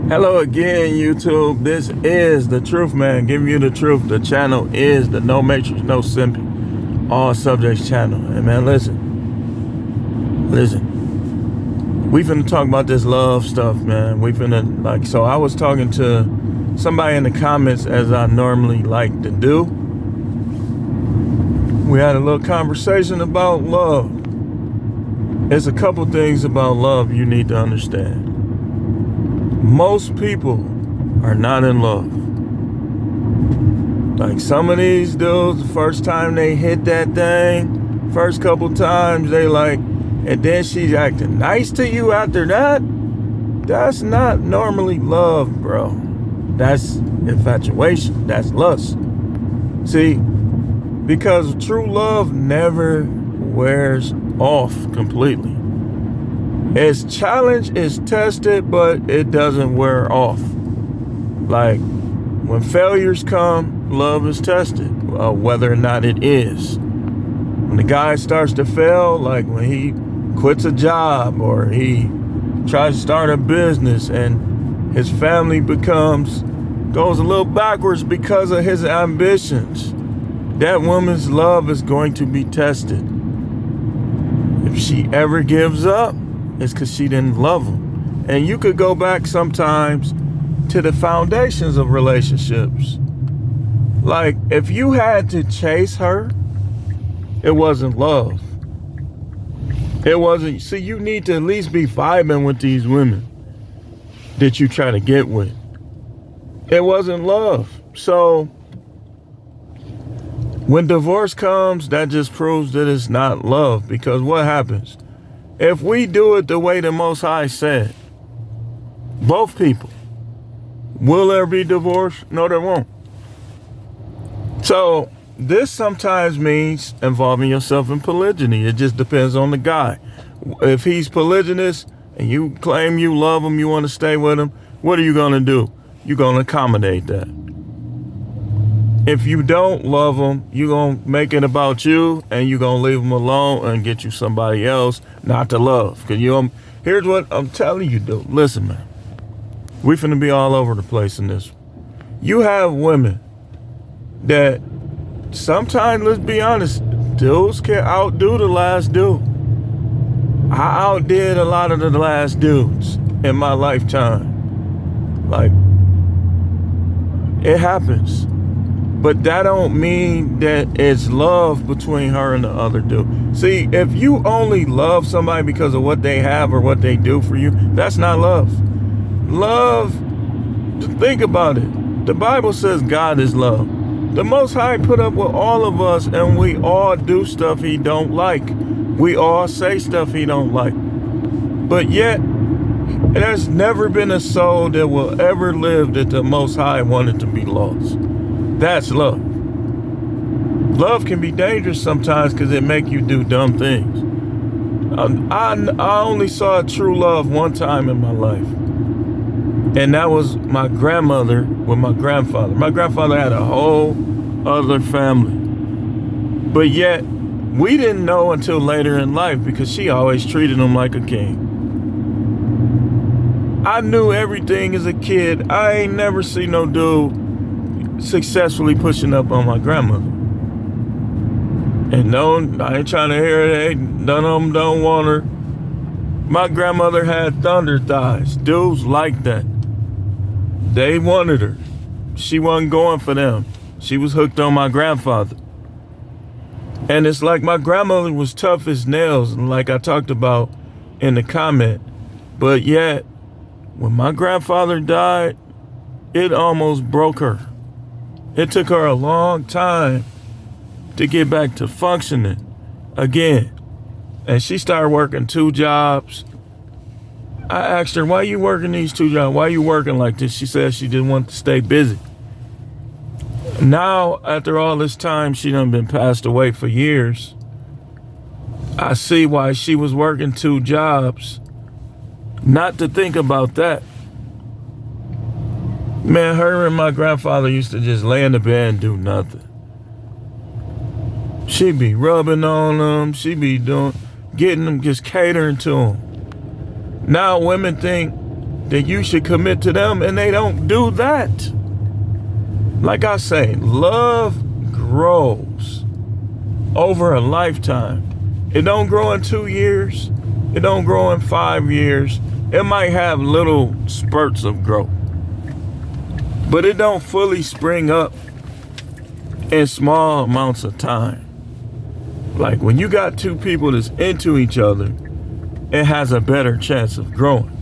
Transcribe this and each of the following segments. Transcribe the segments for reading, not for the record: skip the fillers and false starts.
Hello again, YouTube. This is the Truth Man, giving you the truth. The channel is the No Matrix, No Simping, All Subjects channel. And man, listen. We finna talk about this love stuff, man. So I was talking to somebody in the comments, as I normally like to do. We had a little conversation about love. There's a couple things about love you need to understand. Most people are not in love. Like some of these dudes, the first time they hit that thing, first couple times they like, and then she's acting nice to you after that. That's not normally love, bro. That's infatuation. That's lust. See, because true love never wears off completely. It's challenged, it's tested, but it doesn't wear off. Like, when failures come, love is tested, whether or not it is. When the guy starts to fail, like when he quits a job or he tries to start a business and his family goes a little backwards because of his ambitions, that woman's love is going to be tested. If she ever gives up, it's because she didn't love him. And you could go back sometimes to the foundations of relationships. Like, if you had to chase her, it wasn't love. It wasn't. See, you need to at least be vibing with these women that you try to get with. It wasn't love. So when divorce comes, that just proves that it's not love. Because what happens? If we do it the way the Most High said, both people, will there be divorce? No, there won't. So this sometimes means involving yourself in polygyny. It just depends on the guy. If he's polygynous and you claim you love him, you want to stay with him, what are you going to do? You're going to accommodate that. If you don't love him, you're going to make it about you and you're going to leave him alone and get you somebody else not to love. Because here's what I'm telling you, dude. Listen, man. We finna be all over the place in this. You have women that sometimes, let's be honest, dudes can outdo the last dude. I outdid a lot of the last dudes in my lifetime. Like, it happens. But that don't mean that it's love between her and the other dude. See, if you only love somebody because of what they have or what they do for you, that's not love. Love, think about it. The Bible says God is love. The Most High put up with all of us, and we all do stuff he don't like. We all say stuff he don't like. But yet, there's never been a soul that will ever live that the Most High wanted to be lost. That's love. Love can be dangerous sometimes because it make you do dumb things. I only saw true love one time in my life. And that was my grandmother with my grandfather. My grandfather had a whole other family. But yet, we didn't know until later in life because she always treated him like a king. I knew everything as a kid. I ain't never seen no dude successfully pushing up on my grandmother. And no, I ain't trying to hear it. None of them don't want her. My grandmother had thunder thighs. Dudes like that. They wanted her. She wasn't going for them. She was hooked on my grandfather. And it's like my grandmother was tough as nails, like I talked about in the comment. But yet, when my grandfather died, it almost broke her. It took her a long time to get back to functioning again. And she started working 2 jobs. I asked her, why you working these 2 jobs? Why you working like this? She said she didn't want to stay busy. Now, after all this time, she done been passed away for years. I see why she was working 2 jobs. Not to think about that. Man, her and my grandfather used to just lay in the bed and do nothing. She'd be rubbing on them. She'd be getting them, just catering to them. Now women think then you should commit to them, and they don't do that. Like I say, love grows over a lifetime. It don't grow in 2 years. It don't grow in 5 years. It might have little spurts of growth, but it don't fully spring up in small amounts of time. Like when you got two people that's into each other, it has a better chance of growing.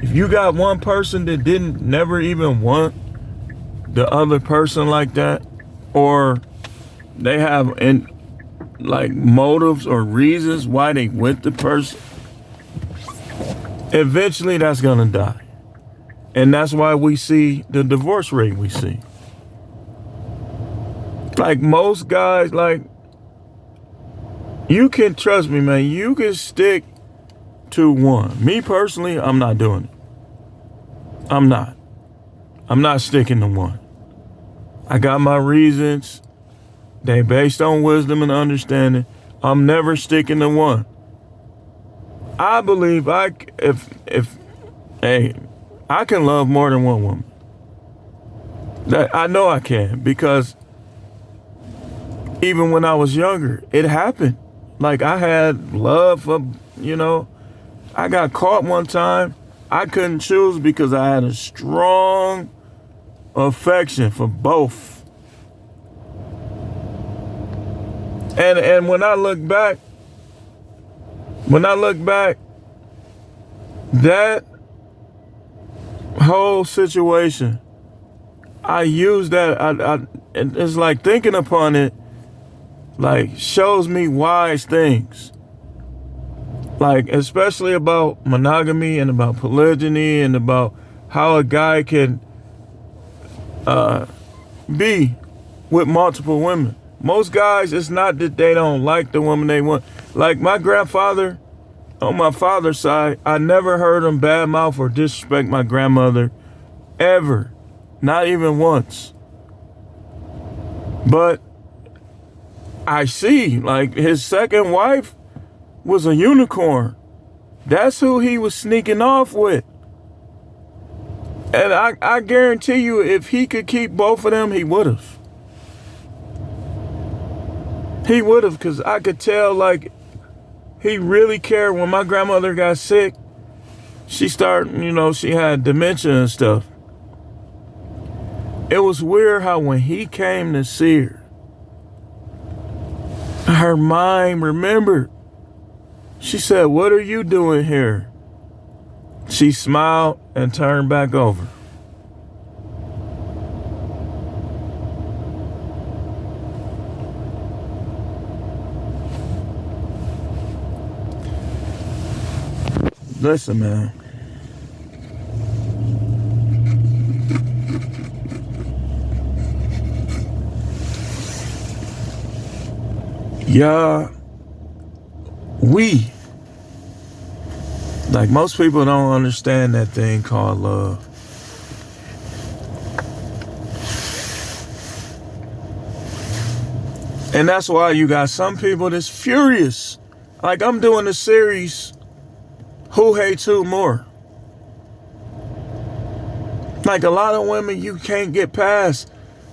If you got one person that never even want the other person like that, or they have like motives or reasons why they with the person, eventually that's gonna die. And that's why we see the divorce rate we see. Like most guys, like, you can trust me, man, you can stick to one. Me personally, I'm not doing it. I'm not sticking to one. I got my reasons. They based on wisdom and understanding. I'm never sticking to one. I believe I can love more than one woman. That I know I can, because even when I was younger, it happened. Like I had love for, I got caught one time. I couldn't choose because I had a strong affection for both. And when I look back, that whole situation, I used that. It's like thinking upon it, like shows me wise things. Like especially about monogamy and about polygyny and about how a guy can be with multiple women. Most guys, it's not that they don't like the woman they want. Like my grandfather, on my father's side, I never heard him badmouth or disrespect my grandmother, ever. Not even once. But I see, like, his second wife was a unicorn. That's who he was sneaking off with. And I guarantee you, if he could keep both of them, he would have. He would have, because I could tell, like, he really cared. When my grandmother got sick, she started, she had dementia and stuff. It was weird how when he came to see her mind remembered. She said, "What are you doing here?" She smiled and turned back over. Listen, man. Yeah, like most people don't understand that thing called love. And that's why you got some people that's furious. Like I'm doing a series, Who Hates Who More? Like a lot of women you can't get past.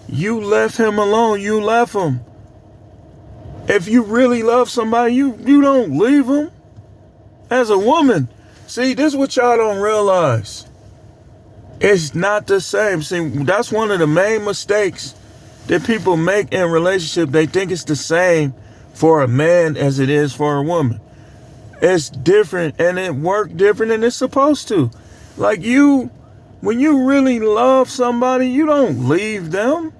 You left him alone. You left him. If you really love somebody, you don't leave them. As a woman, see, this is what y'all don't realize. It's not the same. See, that's one of the main mistakes that people make in relationship. They think it's the same for a man as it is for a woman. It's different, and it works different than it's supposed to. Like when you really love somebody, you don't leave them.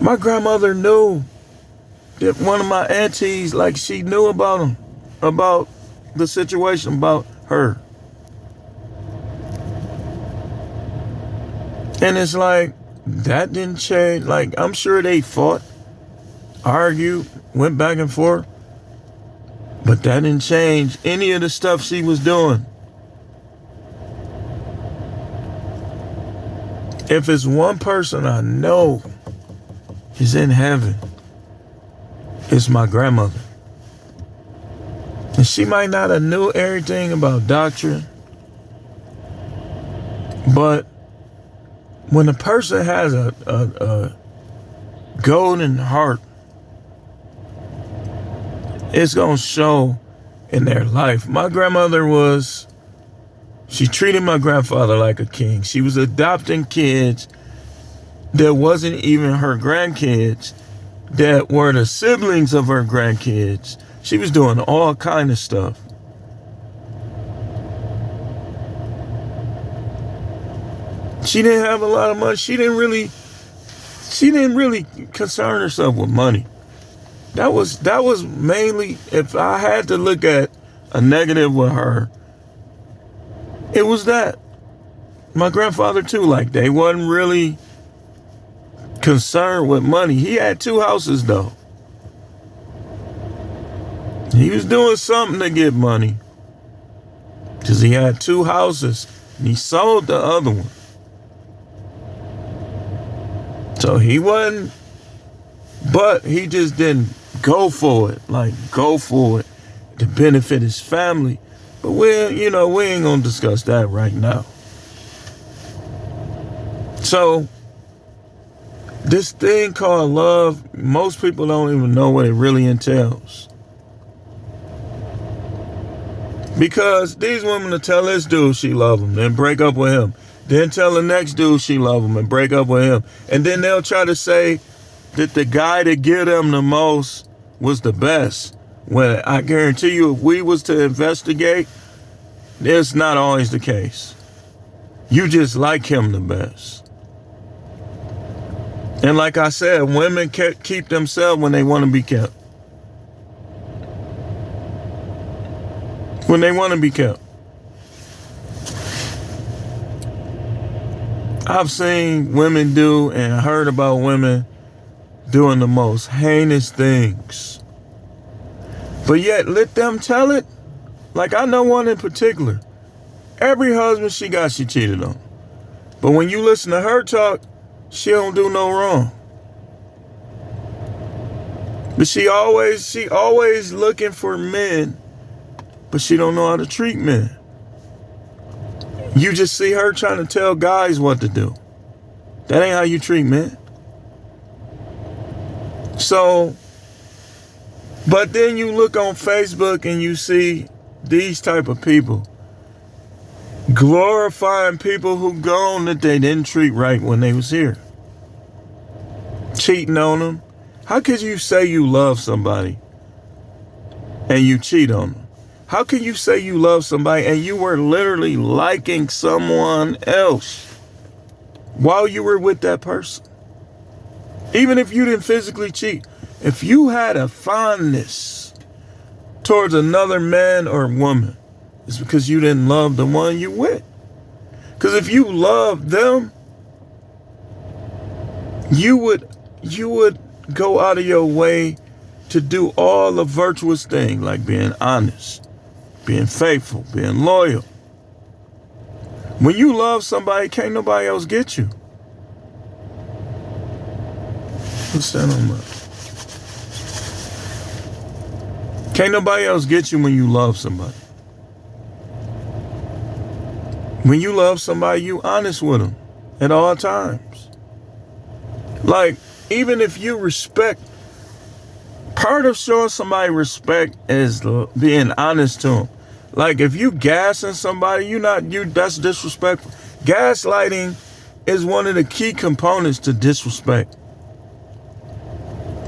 My grandmother knew that one of my aunties, like she knew about him, about the situation, about her. And it's like, that didn't change. Like, I'm sure they fought, argued, went back and forth, but that didn't change any of the stuff she was doing. If it's one person I know is in heaven, it's my grandmother. And she might not have knew everything about doctrine, but when a person has a golden heart, it's going to show in their life. My grandmother she treated my grandfather like a king. She was adopting kids that wasn't even her grandkids, that were the siblings of her grandkids. She was doing all kind of stuff. She didn't have a lot of money. She didn't really concern herself with money. That was mainly, if I had to look at a negative with her, it was that. My grandfather too, like, they wasn't really concerned with money. He had 2 houses though. He was doing something to get money, because he had 2 houses and he sold the other one. So he wasn't, but he just didn't go for it to benefit his family. But we ain't gonna discuss that right now. So this thing called love, most people don't even know what it really entails. Because these women will tell this dude she love him, then break up with him. Then tell the next dude she love him and break up with him. And then they'll try to say that the guy that give them the most was the best. When I guarantee you, if we was to investigate, it's not always the case. You just like him the best. And like I said, women keep themselves when they want to be kept. When they want to be kept. I've seen women do and heard about women doing the most heinous things. But yet, let them tell it. Like, I know one in particular. Every husband she got, she cheated on. But when you listen to her talk, she don't do no wrong. But she always looking for men, but she don't know how to treat men. You just see her trying to tell guys what to do. That ain't how you treat men. So, but then you look on Facebook and you see these type of people glorifying people who gone that they didn't treat right when they was here. Cheating on them. How could you say you love somebody and you cheat on them? How can you say you love somebody and you were literally liking someone else while you were with that person? Even if you didn't physically cheat, if you had a fondness towards another man or woman, it's because you didn't love the one you with. Because if you loved them, you would go out of your way to do all the virtuous things, like being honest, being faithful, being loyal. When you love somebody, can't nobody else get you. What's that on my? Can't nobody else get you when you love somebody. When you love somebody, you honest with them at all times. Like, even if you respect, part of showing somebody respect is being honest to them. Like, if you gassing somebody, that's disrespectful. Gaslighting is one of the key components to disrespect.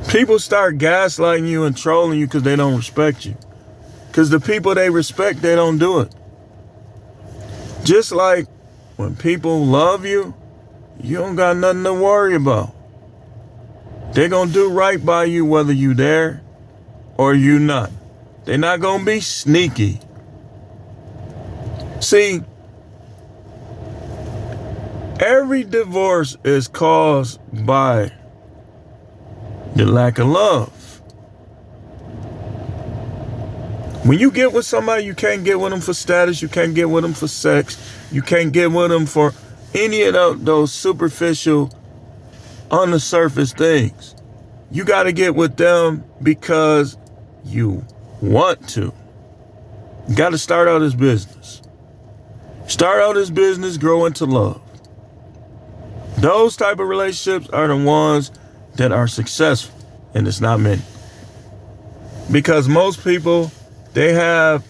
People start gaslighting you and trolling you because they don't respect you. Because the people they respect, they don't do it. Just like when people love you, you don't got nothing to worry about. They're going to do right by you whether you there or you not. They're not going to be sneaky. See, every divorce is caused by the lack of love. When you get with somebody, you can't get with them for status. You can't get with them for sex. You can't get with them for any of those superficial, on the surface things. You got to get with them because you want to. You got to start out as business. Start out as business, grow into love. Those type of relationships are the ones that are successful, and it's not many. Because most people, they have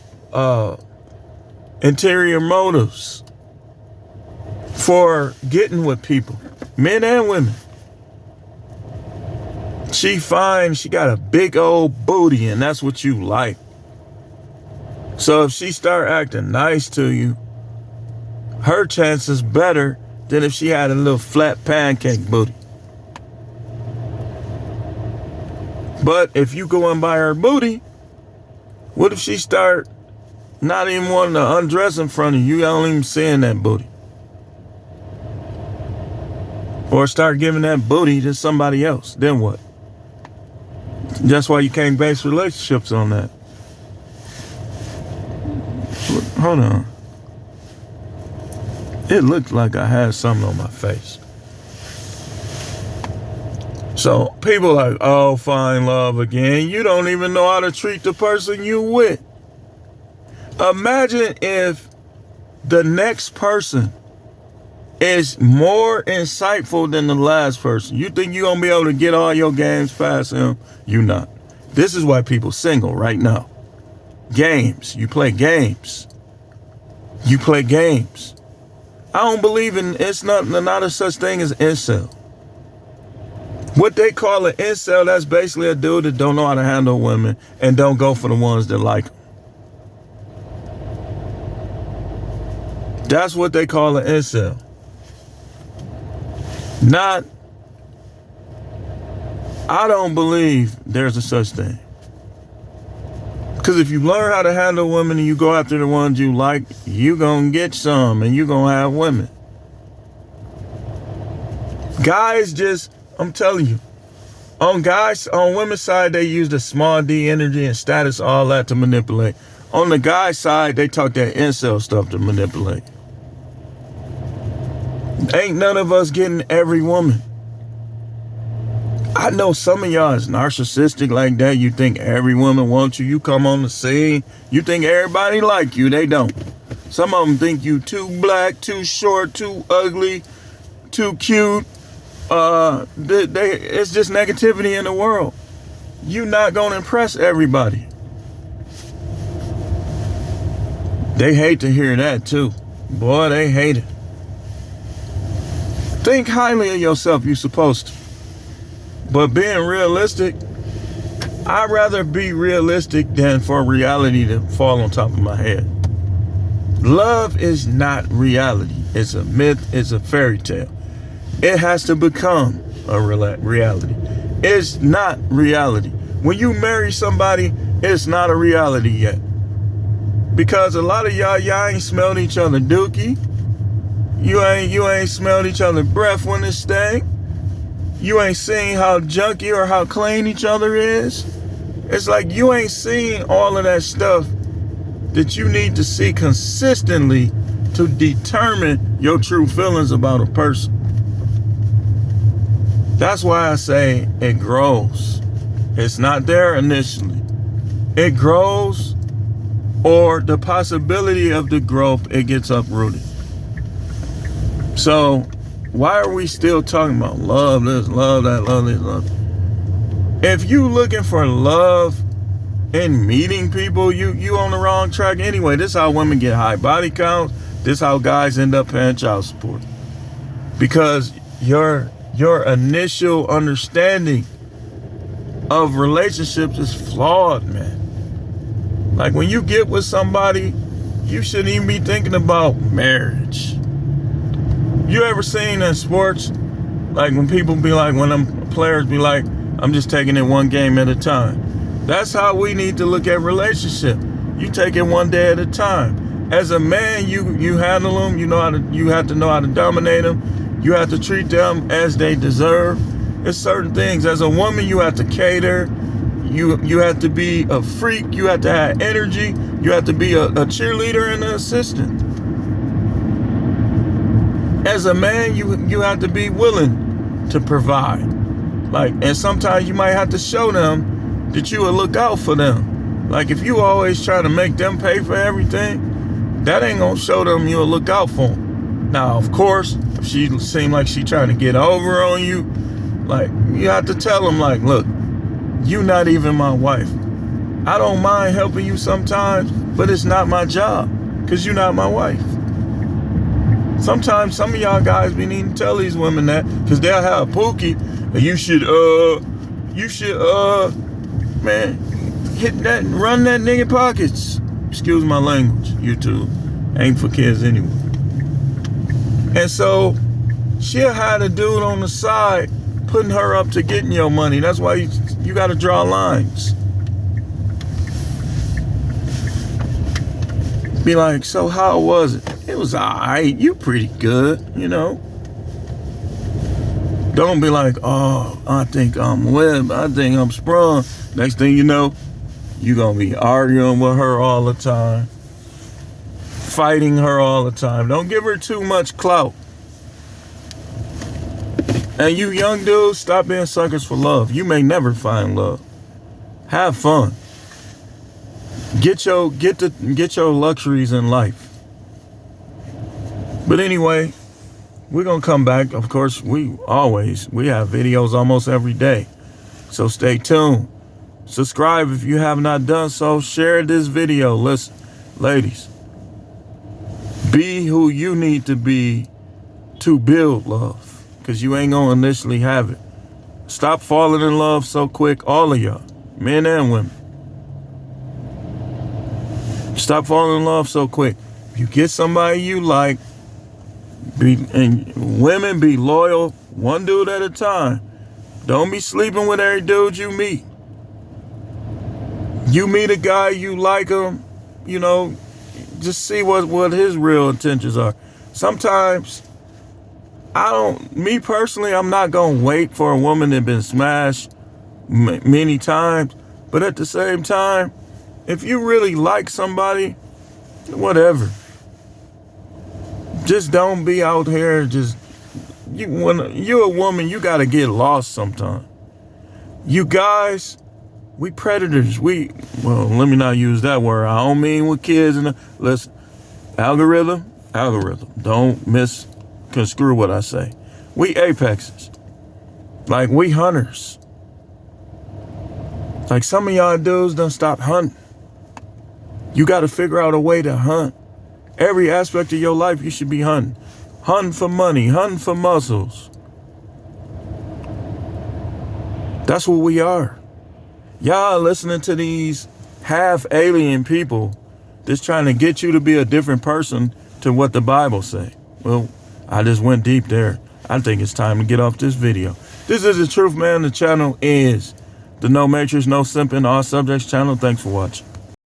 interior motives for getting with people, men and women. She fine, she got a big old booty, and that's what you like. So if she start acting nice to you, her chance is better than if she had a little flat pancake booty. But if you go and buy her booty, what if she start not even wanting to undress in front of you? You don't even seeing that booty. Or start giving that booty to somebody else. Then what? That's why you can't base relationships on that. Hold on. It looked like I had something on my face. So people like, oh, find love again. You don't even know how to treat the person you with. Imagine if the next person is more insightful than the last person. You think you're going to be able to get all your games past him? You not. This is why people single right now. Games. You play games. You play games. I don't believe in, it's not a such thing as incel. What they call an incel, that's basically a dude that don't know how to handle women and don't go for the ones that like them. That's what they call an incel. Not, I don't believe there's a such thing. Because if you learn how to handle women and you go after the ones you like, you gonna get some and you gonna have women. Guys just, I'm telling you, on women's side, they use the small D energy and status, all that to manipulate. On the guy's side, they talk that incel stuff to manipulate. Ain't none of us getting every woman. I know some of y'all is narcissistic like that. You think every woman wants you. You come on the scene. You think everybody like you. They don't. Some of them think you too black, too short, too ugly, too cute. It's just negativity in the world. You not gonna impress everybody. They hate to hear that too. Boy, they hate it. Think highly of yourself, you supposed to. But being realistic, I'd rather be realistic than for reality to fall on top of my head. Love is not reality. It's a myth, it's a fairy tale. It has to become a reality. It's not reality. When you marry somebody, it's not a reality yet. Because a lot of y'all ain't smelled each other dookie. You ain't smelled each other breath when it stank. You ain't seen how junky or how clean each other is. It's like you ain't seen all of that stuff that you need to see consistently to determine your true feelings about a person. That's why I say it grows. It's not there initially. It grows, or the possibility of the growth, it gets uprooted. So why are we still talking about love this, love that, love this, love? If you looking for love in meeting people, you on the wrong track anyway. This is how women get high body counts. This is how guys end up paying child support. Because your initial understanding of relationships is flawed, man. Like when you get with somebody, you shouldn't even be thinking about marriage. You ever seen in sports, like when people be like, when them players be like, I'm just taking it one game at a time. That's how we need to look at relationship. You take it one day at a time. As a man, you handle them. You have to know how to dominate them. You have to treat them as they deserve. There's certain things. As a woman, you have to cater. You have to be a freak. You have to have energy. You have to be a cheerleader and an assistant. As a man, you have to be willing to provide. And sometimes you might have to show them that you will look out for them. Like, if you always try to make them pay for everything, that ain't gonna show them you'll look out for them. Now, of course, if she seem like she trying to get over on you, like, you have to tell them, like, look, you not even my wife. I don't mind helping you sometimes, but it's not my job, because you're not my wife. Sometimes some of y'all guys be needing to tell these women that, because they'll have Pookie, and you should, man, hit that, run that nigga pockets. Excuse my language, YouTube. Ain't for kids anyway. And so, she'll have a dude on the side putting her up to getting your money. That's why you got to draw lines. Be like, so how was it? It was alright. You pretty good, you know. Don't be like, oh, I think I'm web. I think I'm sprung. Next thing you know, you gonna be arguing with her all the time, fighting her all the time. Don't give her too much clout. And you young dudes, stop being suckers for love. You may never find love. Have fun. Get your luxuries in life. But anyway, we're gonna come back. Of course, we have videos almost every day. So stay tuned. Subscribe if you have not done so. Share this video. Listen, ladies, be who you need to be to build love, because you ain't gonna initially have it. Stop falling in love so quick, all of y'all, men and women. Stop falling in love so quick. If you get somebody you like, women, be loyal, one dude at a time. Don't be sleeping with every dude you meet. You meet a guy, you like him, you know, just see what his real intentions are. Sometimes, me personally, I'm not going to wait for a woman that's been smashed many times. But at the same time, if you really like somebody, whatever. Just don't be out here when you're a woman, you got to get lost sometime. You guys, we predators. Well, let me not use that word. I don't mean with kids. Listen, algorithm. Don't misconstrue what I say. We apexes. Like, we hunters. Like, some of y'all dudes done stop hunting. You got to figure out a way to hunt. Every aspect of your life, you should be hunting. Hunting for money, hunting for muscles. That's what we are. Y'all listening to these half alien people that's trying to get you to be a different person to what the Bible say. Well, I just went deep there. I think it's time to get off this video. This is The Truth Man. The channel is the No Matrix, No Simping, All Subjects channel. Thanks for watching.